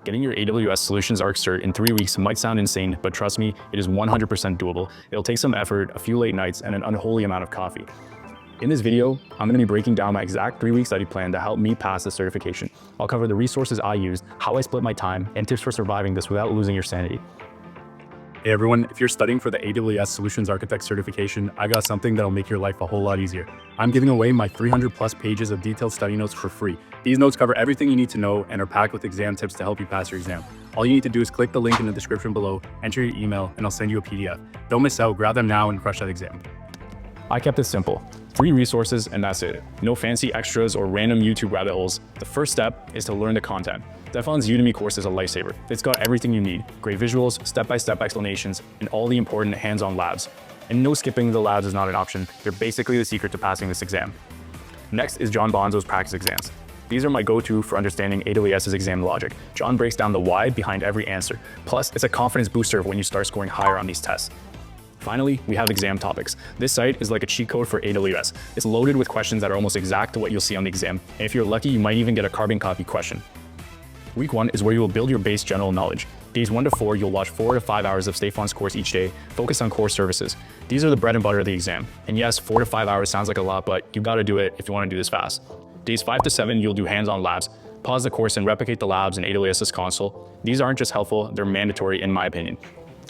Getting your AWS Solutions Arc cert in 3 weeks might sound insane, but trust me, it is 100% doable. It'll take some effort, a few late nights, and an unholy amount of coffee. In this video, I'm going to be breaking down my exact 3-week study plan to help me pass the certification. I'll cover the resources I used, how I split my time, and tips for surviving this without losing your sanity. Hey everyone, if you're studying for the AWS Solutions Architect certification, I got something that'll make your life a whole lot easier. I'm giving away my 300+ pages of detailed study notes for free. These notes cover everything you need to know and are packed with exam tips to help you pass your exam. All you need to do is click the link in the description below, enter your email, and I'll send you a PDF. Don't miss out, grab them now and crush that exam. I kept it simple. 3 resources and that's it. No fancy extras or random YouTube rabbit holes. The first step is to learn the content. Stefan's Udemy course is a lifesaver. It's got everything you need. Great visuals, step-by-step explanations, and all the important hands-on labs. And no skipping the labs is not an option. They're basically the secret to passing this exam. Next is John Bonzo's practice exams. These are my go-to for understanding AWS's exam logic. John breaks down the why behind every answer. Plus, it's a confidence booster when you start scoring higher on these tests. Finally, we have exam topics. This site is like a cheat code for AWS. It's loaded with questions that are almost exact to what you'll see on the exam. And if you're lucky, you might even get a carbon copy question. Week 1 is where you will build your base general knowledge. Days 1 to 4, you'll watch 4 to 5 hours of Stefan's course each day, focus on core services. These are the bread and butter of the exam. And yes, 4 to 5 hours sounds like a lot, but you gotta do it if you wanna do this fast. Days 5 to 7, you'll do hands-on labs. Pause the course and replicate the labs in AWS's console. These aren't just helpful, they're mandatory in my opinion.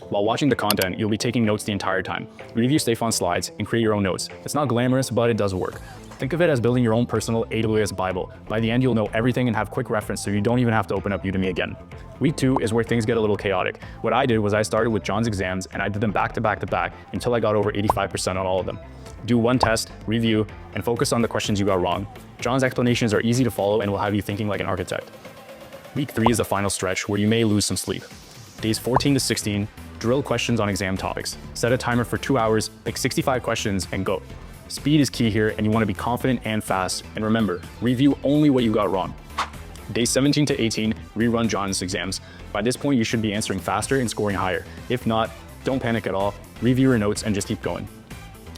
While watching the content, you'll be taking notes the entire time. Review Stefan's slides and create your own notes. It's not glamorous, but it does work. Think of it as building your own personal AWS Bible. By the end, you'll know everything and have quick reference so you don't even have to open up Udemy again. Week 2 is where things get a little chaotic. What I did was I started with John's exams and I did them back to back to back until I got over 85% on all of them. Do one test, review, and focus on the questions you got wrong. John's explanations are easy to follow and will have you thinking like an architect. Week 3 is the final stretch where you may lose some sleep. Days 14 to 16, drill questions on exam topics. Set a timer for 2 hours, pick 65 questions, and go. Speed is key here, and you want to be confident and fast. And remember, review only what you got wrong. Days 17 to 18, rerun John's exams. By this point, you should be answering faster and scoring higher. If not, don't panic at all. Review your notes and just keep going.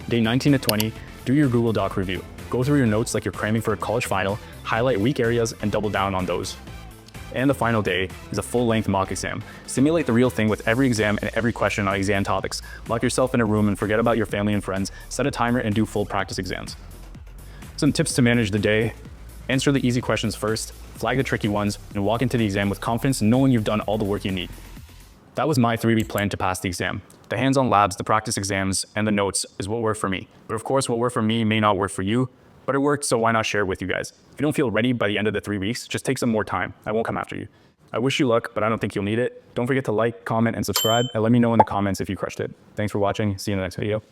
Day 19 to 20, do your Google Doc review. Go through your notes like you're cramming for a college final, highlight weak areas, and double down on those. And the final day is a full-length mock exam. Simulate the real thing with every exam and every question on exam topics. Lock yourself in a room and forget about your family and friends. Set a timer and do full practice exams. Some tips to manage the day. Answer the easy questions first, flag the tricky ones, and walk into the exam with confidence knowing you've done all the work you need. That was my 3-week plan to pass the exam. The hands-on labs, the practice exams, and the notes is what worked for me. But of course, what worked for me may not work for you. But it worked, so why not share it with you guys? If you don't feel ready by the end of the 3 weeks, just take some more time. I won't come after you. I wish you luck, but I don't think you'll need it. Don't forget to like, comment, and subscribe, and let me know in the comments if you crushed it. Thanks for watching. See you in the next video.